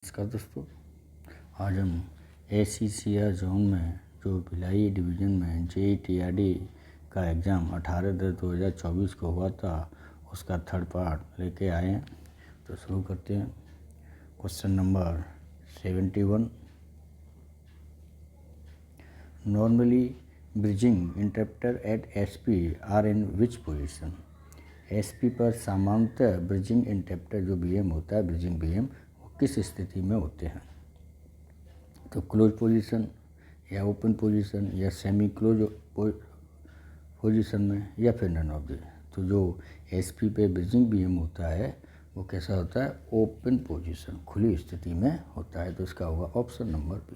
नमस्कार दोस्तों, आज हम ACCR जोन में जो भिलाई डिवीज़न में JEE-TRD का एग्ज़ाम 18/10/2024 को हुआ था उसका थर्ड पार्ट लेके आए हैं। तो शुरू करते हैं। Question number 71। Normally bridging interrupter at SP are in which position? SP पर सामान्यतः ब्रिजिंग इंटरप्टर जो BM होता है, ब्रिजिंग BM, वो किस स्थिति में होते हैं? तो क्लोज पोजीशन या ओपन पोजीशन या सेमी क्लोज पोजीशन में या फिर नन ऑफ द। तो जो SP पे ब्रिजिंग BM होता है वो कैसा होता है? ओपन पोजीशन, खुली स्थिति में होता है। तो इसका होगा option number B।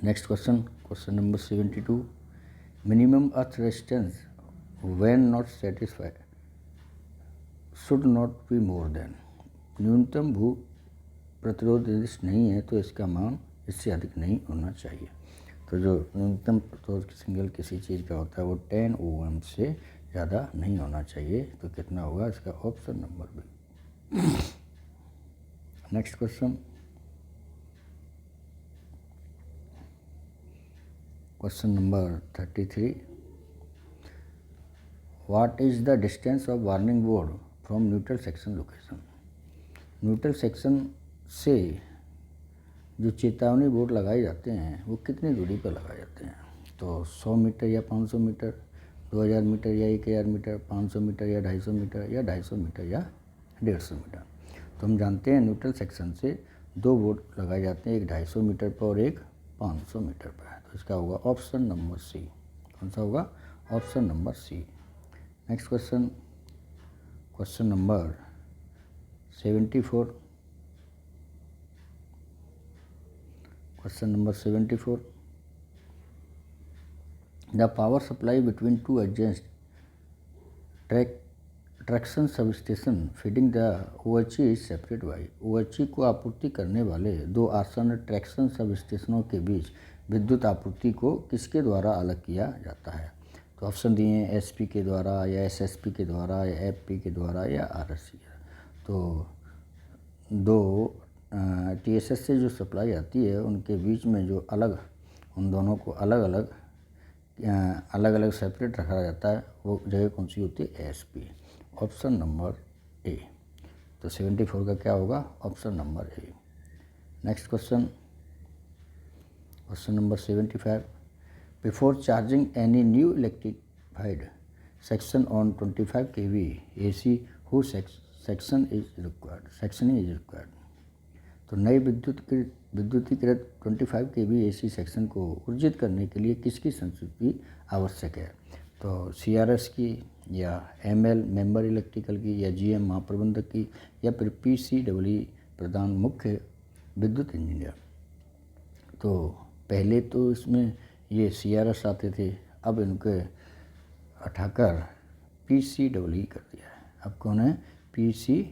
Next question number 72। Minimum earth resistance when not satisfied should not be more than. न्यूनतम भू प्रतिरोध निर्दिष्ट नहीं है तो इसका मान इससे अधिक नहीं होना चाहिए। तो जो न्यूनतम प्रतिरोध सिंगल किसी चीज़ का होता है वो 10 Ω से ज़्यादा नहीं होना चाहिए। तो कितना होगा? इसका option number B। Next question number 33। What is the distance of warning board from neutral section location? Neutral section से जो चेतावनी बोर्ड लगाए जाते हैं वो कितनी दूरी पर लगाए जाते हैं? तो 100 मीटर या 500 मीटर, 2000 मीटर या 1000 मीटर, 500 मीटर या 250 मीटर या 250 मीटर या 150 मीटर। तो हम जानते हैं न्यूट्रल सेक्शन से दो बोर्ड लगाए जाते हैं, एक 250 मीटर पर और एक 500 मीटर पर। तो इसका होगा ऑप्शन नंबर C। कौन सा होगा? Option number C। Next question number 74। Question number 74। The power supply between two adjacent traction substation feeding the OHE is separate by. OHE को आपूर्ति करने वाले दो आसन्न ट्रैक्शन सबस्टेशनों के बीच विद्युत आपूर्ति को किसके द्वारा अलग किया जाता है? तो ऑप्शन दिए हैं SP के द्वारा या SSP के द्वारा या FP के द्वारा या RSC। तो दो TSS से जो सप्लाई आती है उनके बीच में जो अलग, उन दोनों को अलग अलग सेपरेट रखा जाता है वो जगह कौन सी होती है? SP। Option number A। तो 74 का क्या होगा? Option number A। Next question number 75। Before charging any new electrified section on 25 kV AC who section is required. तो नई विद्युतीकृत 25 kV AC सेक्शन को ऊर्जित करने के लिए किसकी संस्तुति आवश्यक है? तो CRS की या ML मेंबर इलेक्ट्रिकल की या GM महाप्रबंधक की या फिर PCEE प्रधान मुख्य विद्युत इंजीनियर। तो पहले तो इसमें ये CRS आते थे, अब इनके हटाकर PCEE कर दिया है। अब कौन है? PCEE।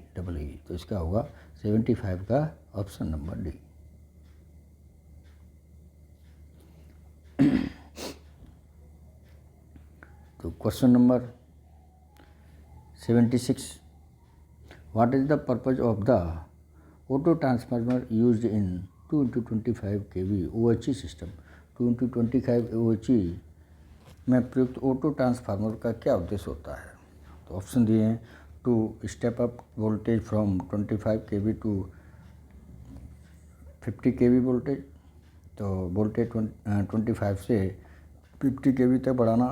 तो इसका होगा 75 का ऑप्शन नंबर D। तो question number 76। What is the purpose of the auto transformer used in 2x25 kV OHE system? 2x25 OHE में प्रयुक्त ऑटो ट्रांसफार्मर का क्या उद्देश्य होता है? तो ऑप्शन दिए हैं to step up voltage from 25 kV to 50 kV voltage. तो वोल्टेज 25 से 50 kV तक बढ़ाना,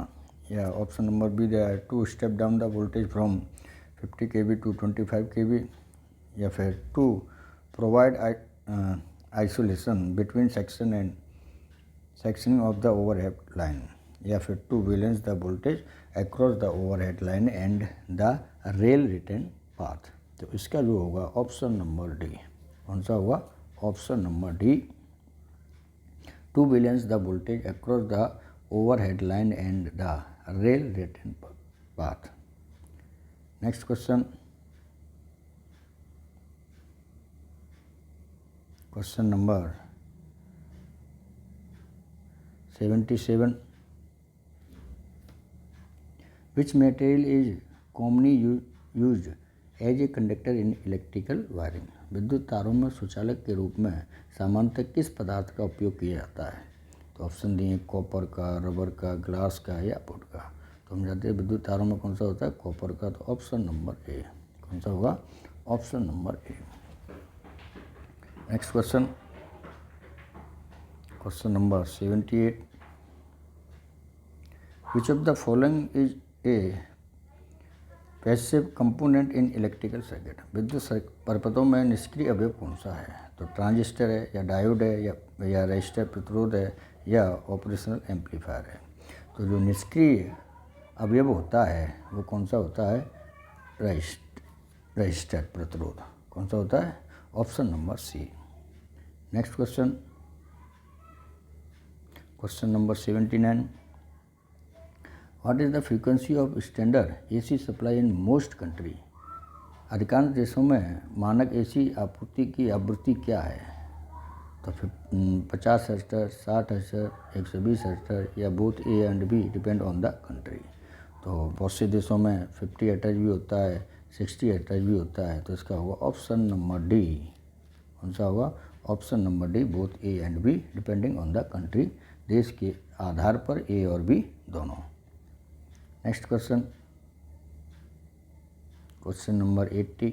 या ऑप्शन नंबर B दिया है to step down the voltage from 50 kV to 25 kV, या फिर to provide isolation between sectioning of the overhead line, या फिर to balance the voltage across the overhead line and the rail return path. तो इसका जो होगा option number D। कौन सा होगा? Option number D। To balance the voltage across the overhead line and the rail return path. Next question number 77। Which material is commonly used as a conductor in electrical wiring, विद्युत तारों में सुचालक के रूप में सामान्यतः किस पदार्थ का उपयोग किया जाता है? तो ऑप्शन दिए कॉपर का, रबर का, ग्लास का या वुड का। तो हम जानते हैं विद्युत तारों में कौन सा होता है? कॉपर का। तो ऑप्शन नंबर ए कौन सा होगा? Option number A. Next question, question number 78, which of the following is a passive component in electrical circuit, विद्युत परिपथों में निष्क्रिय अवयव कौन सा है? तो ट्रांजिस्टर है या डायोड है या रजिस्टर प्रतिरोध है या ऑपरेशनल एम्पलीफायर है। तो जो निष्क्रिय अवयव होता है वो कौन सा होता है? रजिस्टर प्रतिरोध। कौन सा होता है? Option number C. Next question, question number 79, what is the frequency of standard AC supply in most country, अधिकांश देशों में मानक एसी आपूर्ति की आवृत्ति क्या है? तो 50 हर्ट्ज, 60 हर्ट्ज, 120 हर्ट्ज या both A and B, depend on the country. तो बहुत से देशों में 50 हर्ट्ज भी होता है, 60 हर्ट्ज भी होता है। तो इसका होगा ऑप्शन नंबर डी। कौन सा होगा? Option number D, both A and B, depending on the country, देश के आधार पर ए और बी दोनों। Next question, question number 80,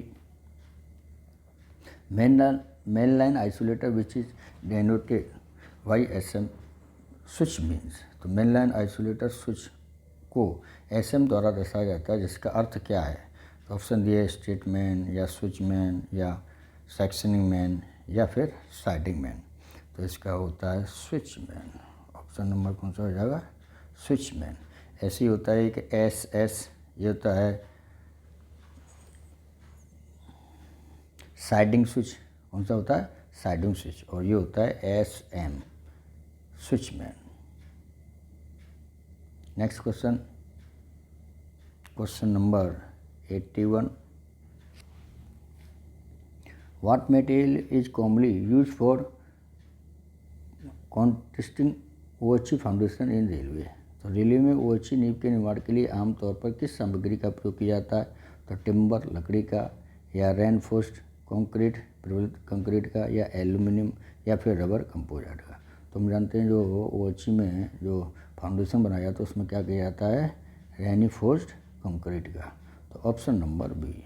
main line isolator which is denoted by SM switch means. तो मेन लाइन आइसोलेटर स्विच को SM द्वारा दर्शाया जाता है, जिसका अर्थ क्या है? तो ऑप्शन दिए स्टेट मैन या स्विच मैन या सेक्शनिंग मैन या फिर साइडिंग मैन। तो इसका होता है स्विच मैन। ऑप्शन नंबर कौन सा हो जाएगा? Switch man. ऐसे ही होता है कि SS, ये होता है साइडिंग स्विच। कौन सा होता है? Siding switch. और ये होता है SM, switch man. Next question, question number 81, what material is commonly use for contesting OHE foundation in railway. तो रेलवे में OHE नींव के निर्माण के लिए आमतौर पर किस सामग्री का प्रयोग किया जाता है? तो टिम्बर, लकड़ी का, या रेनफोर्स्ड कंक्रीट, प्रबलित कंक्रीट का, या एल्यूमिनियम, या फिर रबर कंपोजिट का। तो हम जानते हैं जो OHE में जो फाउंडेशन बनाया जाता है उसमें क्या किया जाता है? रेनफोर्स्ड कंक्रीट का। तो option number B.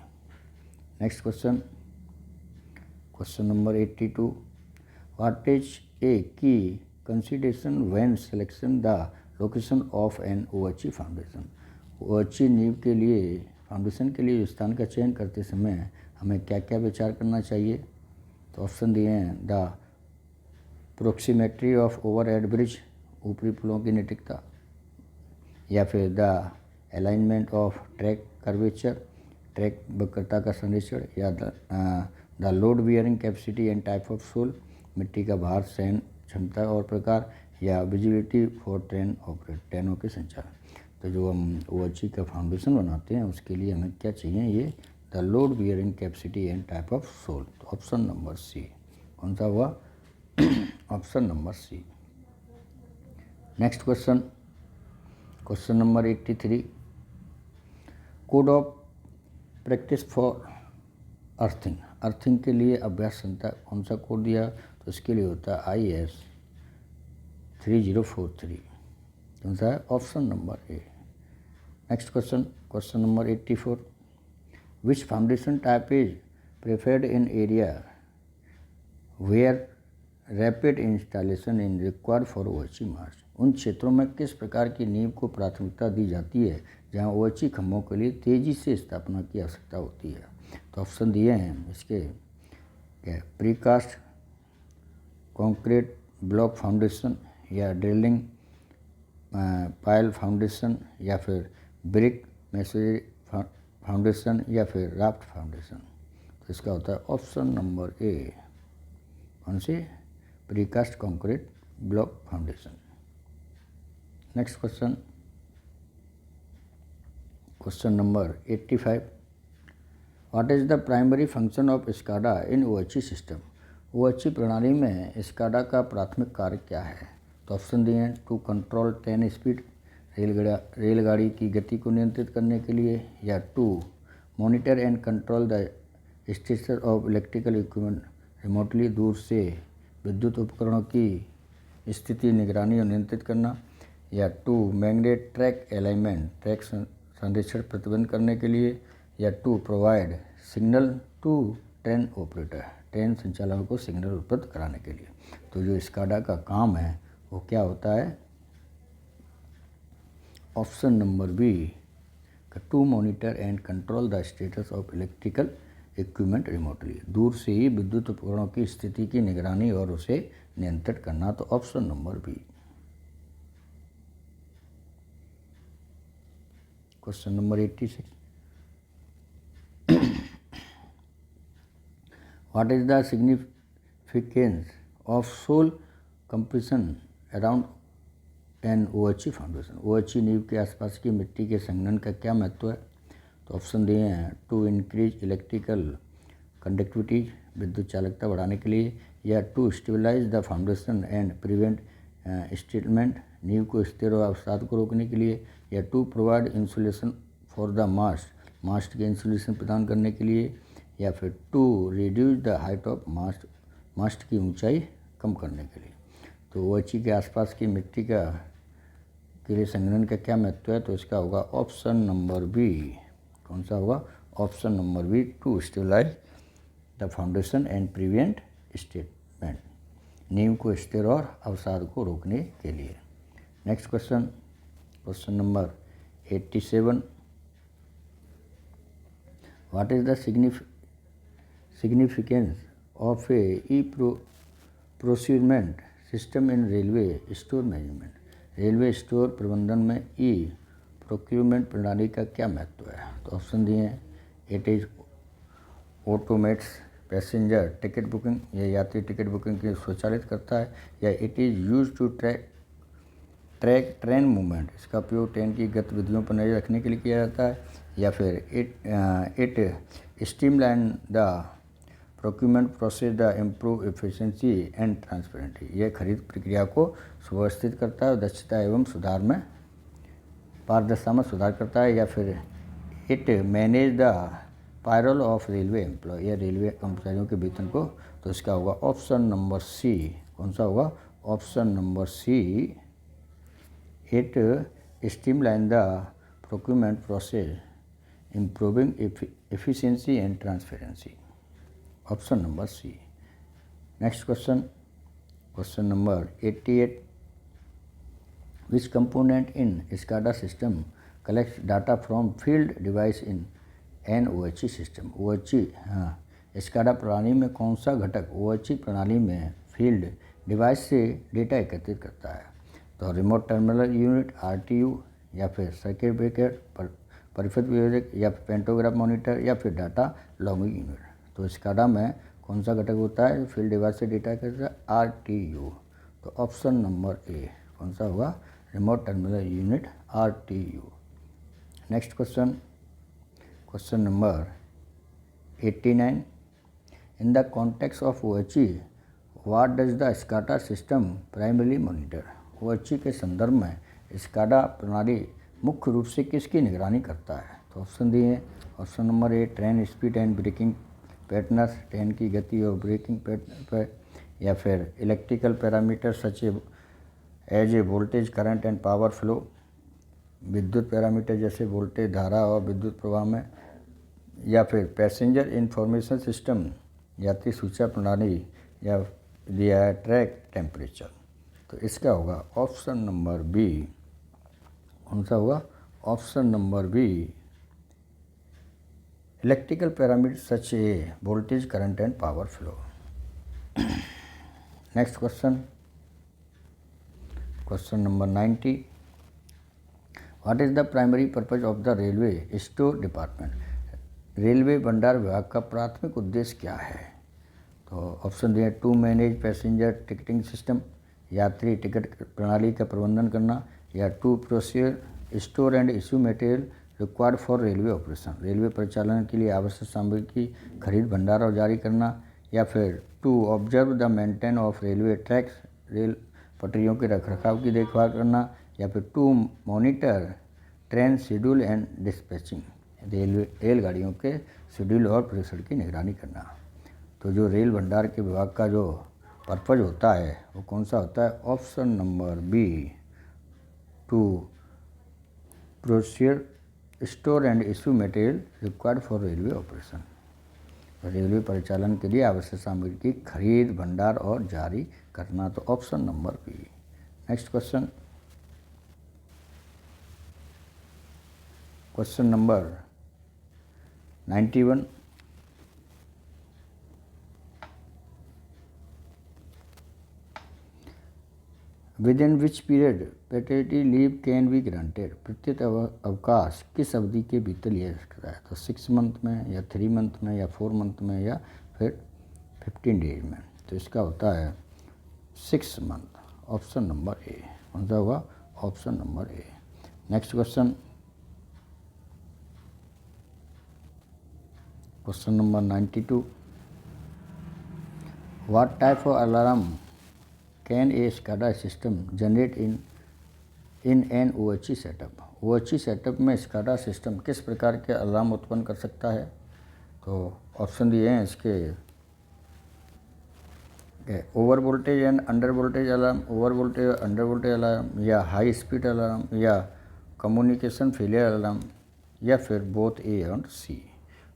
Next question, question number 82, what is a key consideration when selection the location of an OHE foundation. OHE नींव के लिए, फाउंडेशन के लिए स्थान का चयन करते समय हमें क्या क्या विचार करना चाहिए? तो ऑप्शन दिए हैं the proximity of overhead bridge, ऊपरी पुलों की निकटता, या फिर the alignment of track curvature, track वक्रता का संरक्षण, या the load bearing capacity and type of soil, मिट्टी का भार सहन क्षमता और प्रकार, या विजिबिलिटी फॉर ट्रेन ऑपरेट, ट्रेनों के संचालन। तो जो हम OHE का फाउंडेशन बनाते हैं उसके लिए हमें क्या चाहिए? ये the load bearing capacity and type of soil. तो ऑप्शन नंबर सी। कौन सा हुआ? Option number C. Next question, question number 83, code of practice for earthing, earthing के लिए अभ्यास संहिता कौन सा कोड दिया? तो इसके लिए होता है IS 3043। कौन सा है? Option number A. Next question, question number 84, which foundation type is preferred in area where rapid installation in required for OHE march. उन क्षेत्रों में किस प्रकार की नींव को प्राथमिकता दी जाती है जहां OHE खंभों के लिए तेजी से स्थापना की आवश्यकता होती है? तो ऑप्शन दिए हैं इसके क्या? प्रीकास्ट कंक्रीट ब्लॉक फाउंडेशन, या ड्रिलिंग पाइल फाउंडेशन, या फिर ब्रिक मेसनरी फाउंडेशन, या फिर राफ्ट फाउंडेशन। तो इसका होता है ऑप्शन नंबर ए। कौन सी? Precast concrete block foundation. Next question, question number 85, what is the primary function of SCADA in OHE system. OHE प्रणाली में SCADA का प्राथमिक कार्य क्या है? तो ऑप्शन दिए हैं टू कंट्रोल ट्रेन स्पीड, रेलगाड़ी की गति को नियंत्रित करने के लिए, या to monitor and control the status of electrical equipment remotely, दूर से विद्युत उपकरणों की स्थिति निगरानी और नियंत्रित करना। या 2 मैग्नेट ट्रैक अलाइनमेंट, ट्रैक संरक्षण प्रतिबंध करने के लिए। या 2 provide signal to train operator, train संचालकों को सिग्नल उपलब्ध कराने के लिए। तो जो स्काडा का काम है वो क्या होता है? Option number B, to monitor and control the status of electrical equipment remotely, दूर से ही विद्युत उपकरणों की स्थिति की निगरानी और उसे नियंत्रित करना। तो option number B. Question number 86, what is the significance of soil compression around an OHE foundation, OHE नींव के आसपास की मिट्टी के संघनन का क्या महत्व है? तो ऑप्शन दिए हैं, टू इंक्रीज इलेक्ट्रिकल कंडक्टिविटी, विद्युत चालकता बढ़ाने के लिए। या 2 stabilise the foundation and prevent statement, नींव को स्थिर और अवसाद को रोकने के लिए। या 2 प्रोवाइड इंसुलेशन फॉर द मास्ट, मास्ट के इंसुलेशन प्रदान करने के लिए। या फिर 2 रिड्यूस द हाइट ऑफ मास्ट, मास्ट की ऊंचाई कम करने के लिए। तो OHE के आसपास की मिट्टी के लिए संघनन का क्या महत्व है? तो इसका होगा ऑप्शन नंबर बी। कौन सा होगा? Option number B, to stabilise the foundation and prevent statement, नींव को स्थिर और अवसाद को रोकने के लिए। Next question, question number 87, what is the significance of a procurement system in railway store management, railway store प्रबंधन में प्रोक्यूरमेंट प्रणाली का क्या महत्व है? तो ऑप्शन दिए हैं, it is automates passenger ticket booking, यह यात्री टिकट बुकिंग की स्वचालित करता है। या it is use to track train movement, इसका उपयोग ट्रेन की गतिविधियों पर नजर रखने के लिए किया जाता है। या फिर it streamline the procurement process the improve efficiency and transparency, यह खरीद प्रक्रिया को सुव्यवस्थित करता है और दक्षता एवं सुधार में पारदर्शिता में सुधार करता है। या फिर it manage the payroll of railway employ, यह रेलवे कर्मचारियों के वेतन को। तो इसका होगा ऑप्शन नंबर सी। कौन सा होगा? Option number C, it streamline the procurement process improving efficiency and transparency, option number C. Next question, question number 88, which component in SCADA system collects data from field device in an OHE system, OHE SCADA प्रणाली में कौन सा घटक OHE प्रणाली में field device से data एकत्रित करता है? तो रिमोट टर्मिनल यूनिट RTU, या फिर सर्किट ब्रेकर परिपथ वियोजक, या फिर पेंटोग्राफ मॉनिटर, या फिर डाटा लॉगिंग यूनिट। तो SCADA में कौन सा घटक होता है फील्ड डिवाइस से डेटा एकत्रित करता है? RTU। तो ऑप्शन नंबर ए कौन सा होगा? Remote terminal unit RTU। Next question, question number 89, in the context of OHE what does the SCADA system primarily monitor, OHE के संदर्भ में SCADA प्रणाली मुख्य रूप से किसकी निगरानी करता है? तो ऑप्शन दिए हैं, option number A, train speed and braking patterns, train की गति और ब्रेकिंग पैटर्न पर। या फिर electrical parameter such as a voltage current and power flow, विद्युत पैरामीटर जैसे वोल्टेज धारा और विद्युत प्रवाह में। या फिर पैसेंजर इंफॉर्मेशन सिस्टम, यात्री सूचना प्रणाली। या दिया है ट्रैक टेम्परेचर। तो इसका होगा ऑप्शन नंबर बी। कौन सा होगा? Option number B, electrical parameter such a voltage current and power flow. Next question, question number 90, what is the primary purpose of the railway store department, railway भंडार विभाग का प्राथमिक उद्देश्य क्या है? तो ऑप्शन दिए, to manage passenger ticketing system, यात्री टिकट प्रणाली का प्रबंधन करना। या 2 procedure store and issue material required for railway operation, railway परिचालन के लिए आवश्यक सामग्री की खरीद भंडार और जारी करना। या फिर 2 observe the maintain of railway tracks, rail पटरियों के रखरखाव की देखभाल करना। या फिर 2 monitor train schedule and dispatching, रेलगाड़ियों के शेड्यूल और प्रेषण की निगरानी करना। तो जो रेल भंडार के विभाग का जो पर्पज होता है वो कौन सा होता है? Option number B, to procure, store and issue material required for railway operation. Railway परिचालन के लिए आवश्यक सामग्री की खरीद, भंडार और जारी करना। तो option number B. Next question, question number 91। Within which period paternity leave can be granted? प्रत्युत अवकाश किस अवधि के भीतर लिया जा सकता है? तो 6 मंथ में, या 3 मंथ में, या 4 मंथ में, या फिर 15 डेज में। तो इसका होता है 6 मंथ। Option number A. कौन सा होगा? Option number A. Next question, question number 92। What type of alarm can a SCADA system generate in an OHE setup? OHE setup में SCADA सिस्टम किस प्रकार के अलार्म उत्पन्न कर सकता है? तो ऑप्शन दिए हैं इसके, over voltage and under voltage alarm, over voltage under voltage alarm, या हाई स्पीड अलार्म, या कम्युनिकेशन फेलियर अलार्म, या फिर बोथ ए एंड सी।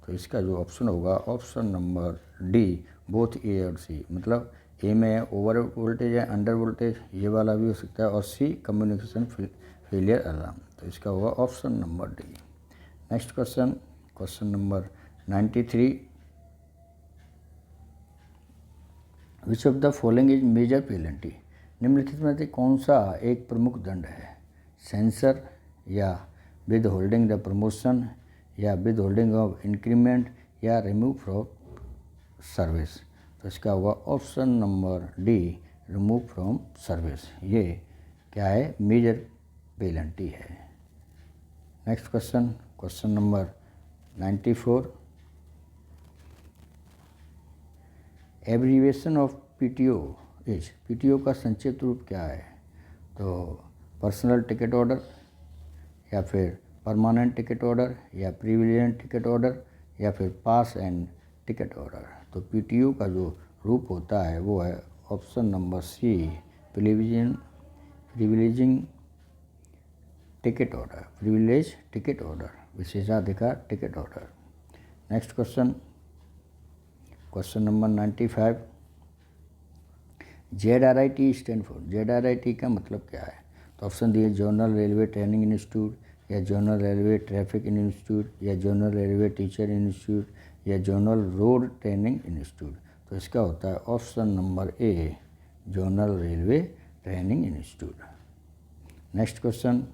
तो इसका जो ऑप्शन होगा ऑप्शन नंबर डी, बोथ ए और सी। मतलब ए में ओवर वोल्टेज या अंडर वोल्टेज, ये वाला भी हो सकता है, और सी कम्युनिकेशन फेलियर अलार्म। तो इसका होगा option number D. Next question, question number 93। Which of the following is major penalty? निम्नलिखित में से कौन सा एक प्रमुख दंड है? सेंसर, या विद होल्डिंग द प्रमोशन, या विद होल्डिंग ऑफ इंक्रीमेंट, या रिमूव फ्रॉम सर्विस। तो इसका होगा option number D, remove from service. ये क्या है? मेजर पेनल्टी है। Next question, question number 94। Abbreviation of PTO is? PTO का संक्षिप्त रूप क्या है? तो पर्सनल टिकट ऑर्डर, या फिर परमानेंट टिकट ऑर्डर, या प्रिविलेजेंट टिकट ऑर्डर, या फिर पास एंड टिकट ऑर्डर। तो PTO का जो रूप होता है वो है option number C, privileging ticket order, privilege ticket order, विशेषाधिकार ticket order. Next question, question number 95। ZRIT stand for? ZRIT का मतलब क्या है? तो ऑप्शन दिए, जर्नल रेलवे ट्रेनिंग इंस्टीट्यूट, या जर्नल रेलवे ट्रैफिक इंस्टीट्यूट, या जर्नल रेलवे टीचर इंस्टीट्यूट, या जर्नल रोड ट्रेनिंग इंस्टीट्यूट। तो इसका होता है option number A, journal railway training institute. Next question,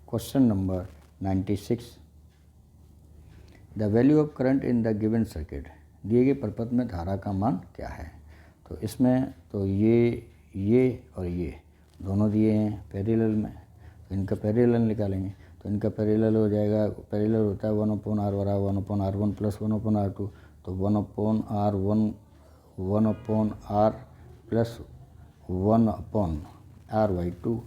question number 96। The value of current in the given circuit? दिए गए परिपथ में धारा का मान क्या है? तो इसमें तो ये और ये दोनों दिए हैं पैरेलल में, तो इनका पैरेलल निकालेंगे। तो इनका पैरेलल हो जाएगा, पैरेलल होता है 1/r बराबर 1/r1 प्लस 1/r2। तो 1/r1 1/r प्लस 1/r/2।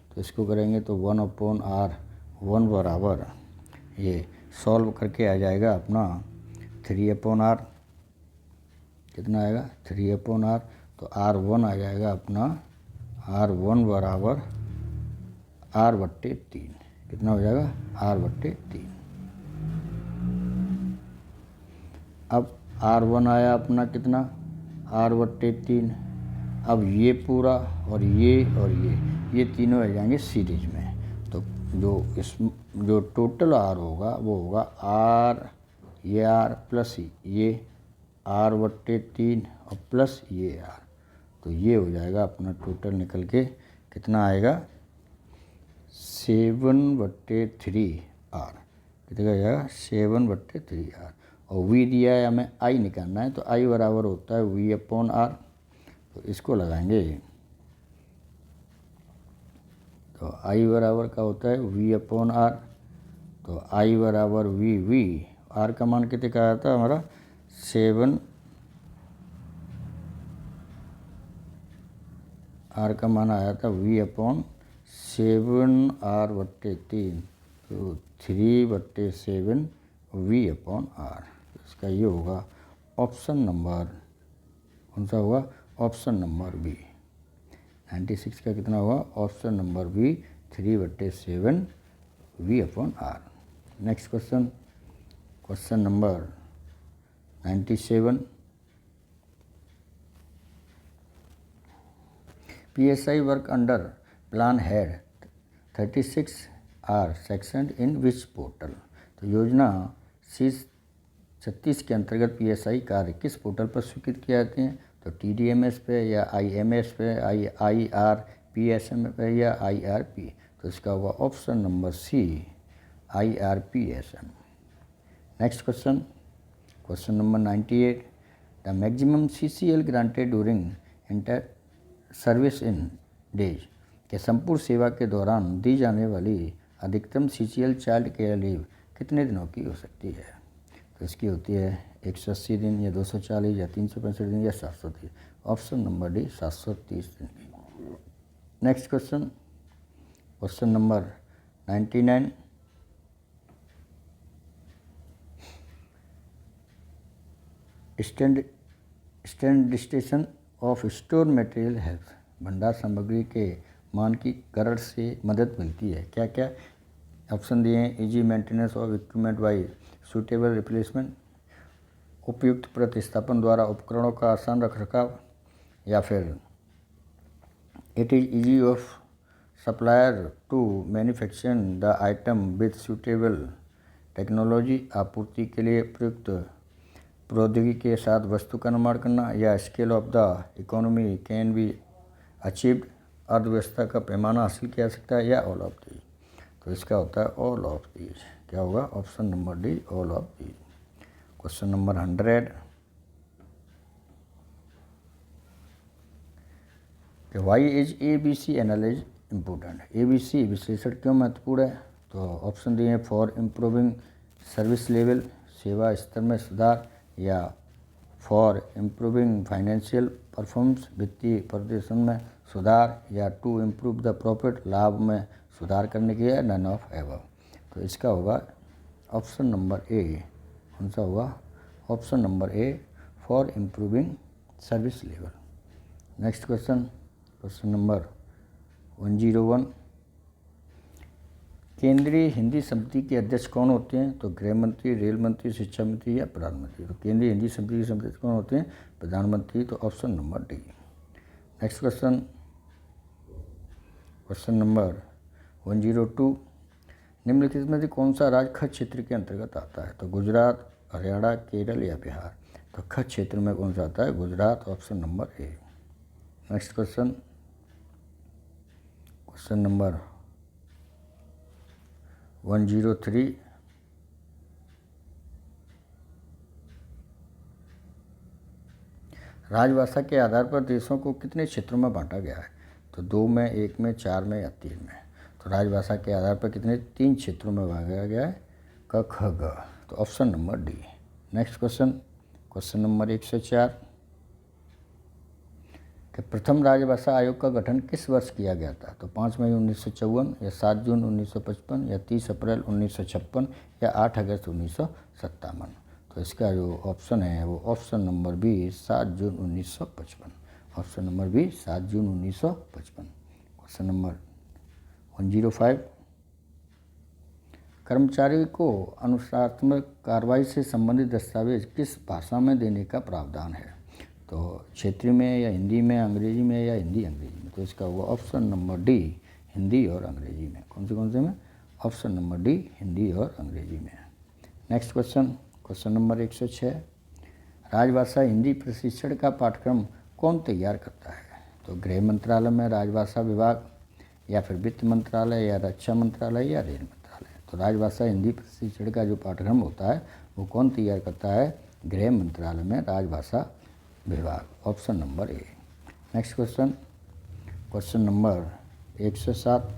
तो इसको करेंगे तो 1/r1 बराबर, ये सॉल्व करके आ जाएगा अपना 3/r। कितना आएगा? 3/r। तो r1 आ जाएगा अपना, r1 बराबर r/3। कितना हो जाएगा? r/3। अब r1 आया अपना कितना? r/3। अब ये पूरा और ये तीनों आ जाएंगे सीरीज में। तो जो टोटल r होगा वो होगा ये r प्लस ये r/3 और प्लस ये r। तो ये हो जाएगा अपना टोटल निकल के कितना आएगा? 7/3r। कितना जाएगा? 7/3r। और v दिया है हमें i निकालना है, तो i बराबर होता है v/r। तो इसको लगाएंगे, तो i बराबर का होता है v/r। तो i बराबर v, r का मान कितने का आया था हमारा? 7, r का मान आया था v/7r/3। तो 3/7 V/R। इसका ये होगा ऑप्शन नंबर, कौन सा होगा? Option number B. 96 का कितना होगा? Option number B 3/7 V/R। Next question, question number 97। PSI work under plan head 36 are section in which portal. तो योजना C36 के अंतर्गत PSI कार्य किस पोर्टल पर स्वीकृत किए जाते हैं? तो TDMS पे या IMS पे, IRPSM पे या IRP। तो इसका होगा option number C IRPSM। Next question, question number 98। The maximum CCL granted during inter service in days के संपूर्ण सेवा के दौरान दी जाने वाली अधिकतम CCL चाइल्ड केयर लीव कितने दिनों की हो सकती है? तो इसकी होती है 180 दिन या 240 या 365 दिन या 730। ऑप्शन नंबर डी 730 दिन की। Next question, question number 99। Standardisation of store material health, भंडार सामग्री के मानकीकरण से मदद मिलती है। क्या क्या ऑप्शन दिए हैं? Easy maintenance of equipment by suitable replacement, उपयुक्त प्रतिस्थापन द्वारा उपकरणों का आसान रखरखाव, या फिर it is easy of supplier to manufacture the item with suitable technology, आपूर्ति के लिए प्रयुक्त प्रौद्योगिकी के साथ वस्तु का निर्माण करना, या scale of the economy can be achieved, अर्थव्यवस्था का पैमाना हासिल किया जा सकता है, या ऑल ऑफ दीज। तो इसका होता है ऑल ऑफ दीज। क्या होगा? Option number D all of these. Question number 100 कि why is ABC analysis important. ABC विश्लेषण क्यों महत्वपूर्ण है? तो ऑप्शन दिए हैं फॉर इम्प्रूविंग सर्विस लेवल, सेवा स्तर में सुधार, या फॉर इम्प्रूविंग फाइनेंशियल परफॉर्मेंस, वित्तीय प्रदर्शन में सुधार, या टू इम्प्रूव द प्रॉफिट, लाभ में सुधार करने के लिए, नन ऑफ एबव। तो इसका होगा ऑप्शन नंबर ए। कौन सा होगा? Option number A for improving service level. Next question, question number 101। केंद्रीय हिंदी समिति के अध्यक्ष कौन होते हैं? तो गृह मंत्री, रेल मंत्री, शिक्षा मंत्री या प्रधानमंत्री। तो केंद्रीय हिंदी समिति के सदस्य कौन होते हैं? प्रधानमंत्री। तो option number D. Next question, question number 102। निम्नलिखित में से कौन सा राज्य कच्छ क्षेत्र के अंतर्गत आता है? तो गुजरात, हरियाणा, केरल या बिहार। तो कच्छ क्षेत्र में कौन सा आता है? Gujarat. Option number A. Next question, question number 103। राजभाषा के आधार पर देशों को कितने क्षेत्रों में बांटा गया है? तो 2 में, 1 में, 4 में या 3 में। तो राजभाषा के आधार पर कितने? 3 क्षेत्रों में बांटा गया है, क ख ग। तो option number D. Next question, question number 104 कि प्रथम राजभाषा आयोग का गठन किस वर्ष किया गया था? तो 5 मई 1954 या 7 जून 1955 या 30 अप्रैल 1956 या 8 अगस्त 1957। तो इसका जो ऑप्शन है वो ऑप्शन नंबर बी 7 जून 1955। ऑप्शन नंबर बी 7 जून 1955। Question number 105। कर्मचारी को अनुशासनात्मक कार्रवाई से संबंधित दस्तावेज किस भाषा में देने का प्रावधान है? तो क्षेत्रीय में या हिंदी में, अंग्रेजी में या हिंदी अंग्रेजी में। तो इसका हुआ ऑप्शन नंबर डी हिंदी और अंग्रेजी में। कौन से में? ऑप्शन नंबर डी हिंदी और अंग्रेजी में। Next question, question number 106। राजभाषा हिंदी प्रशिक्षण का पाठ्यक्रम कौन तैयार करता है? तो गृह मंत्रालय में राजभाषा विभाग, या फिर वित्त मंत्रालय, या रक्षा मंत्रालय, या रेल मंत्रालय। तो राजभाषा हिंदी प्रशिक्षण का जो पाठ्यक्रम होता है वो कौन तैयार करता है? गृह मंत्रालय में राजभाषा विभाग। Option number A. Next question, question number 107।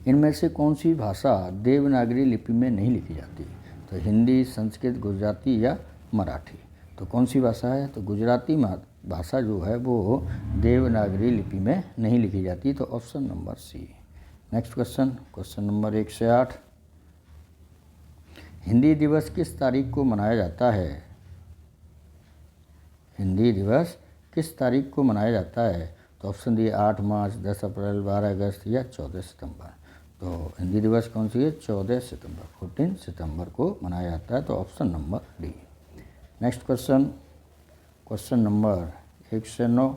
इनमें से कौन सी भाषा देवनागरी लिपि में नहीं लिखी जाती? तो हिंदी, संस्कृत, गुजराती या मराठी। तो कौन सी भाषा है? तो गुजराती भाषा जो है वो देवनागरी लिपि में नहीं लिखी जाती। तो option number C next question, question number 1 से 8। हिंदी दिवस किस तारीख को मनाया जाता है? हिंदी दिवस किस तारीख को मनाया जाता है? तो ऑप्शन दिए 8 मार्च, 10 अप्रैल, 12 अगस्त या 14 सितंबर। तो हिंदी दिवस कौन सी है? 14 सितंबर, 14 सितंबर को मनाया जाता है। तो option number D. Next question, question number 1 से 9।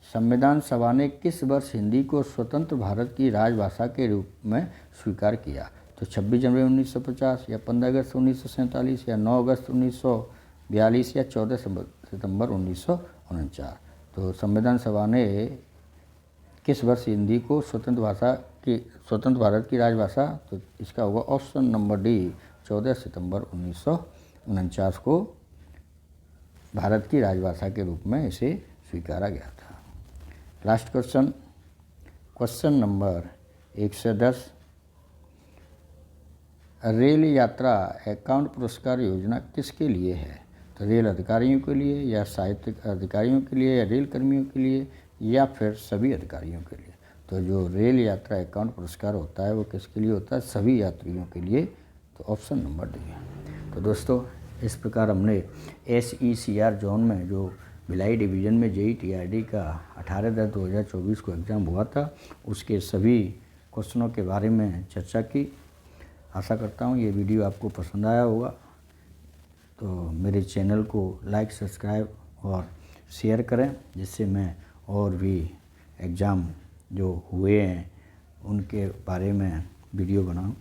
संविधान सभा ने किस वर्ष हिंदी को स्वतंत्र भारत की राजभाषा के रूप में स्वीकार किया? तो 26 जनवरी 1950 या 15 अगस्त 1947 या 9 अगस्त 1942 या 14 सितंबर 1949। तो संविधान सभा ने किस वर्ष हिंदी को स्वतंत्र भारत की राजभाषा, तो इसका होगा ऑप्शन नंबर डी, 14 सितंबर 1949 को भारत की राजभाषा के रूप में इसे स्वीकारा गया था। लास्ट क्वेश्चन, क्वेश्चन नंबर 1 से 10। रेल यात्रा अकाउंट पुरस्कार योजना किसके लिए है? तो रेल अधिकारियों के लिए या साहित्यिक अधिकारियों के लिए या रेल कर्मियों के लिए या फिर सभी अधिकारियों के लिए? तो जो रेल यात्रा अकाउंट पुरस्कार होता है वो किसके लिए होता है? सभी यात्रियों के लिए। तो ऑप्शन नंबर डी है। तो दोस्तों, इस प्रकार हमने SECR जोन में जो भिलाई डिवीज़न में JEE-TRD का 18/10/2024 को एग्ज़ाम हुआ था, उसके सभी क्वेश्चनों के बारे में चर्चा की। आशा करता हूँ ये वीडियो आपको पसंद आया होगा। तो मेरे चैनल को लाइक, सब्सक्राइब और शेयर करें, जिससे मैं और भी एग्ज़ाम जो हुए हैं उनके बारे में वीडियो बनाऊँ।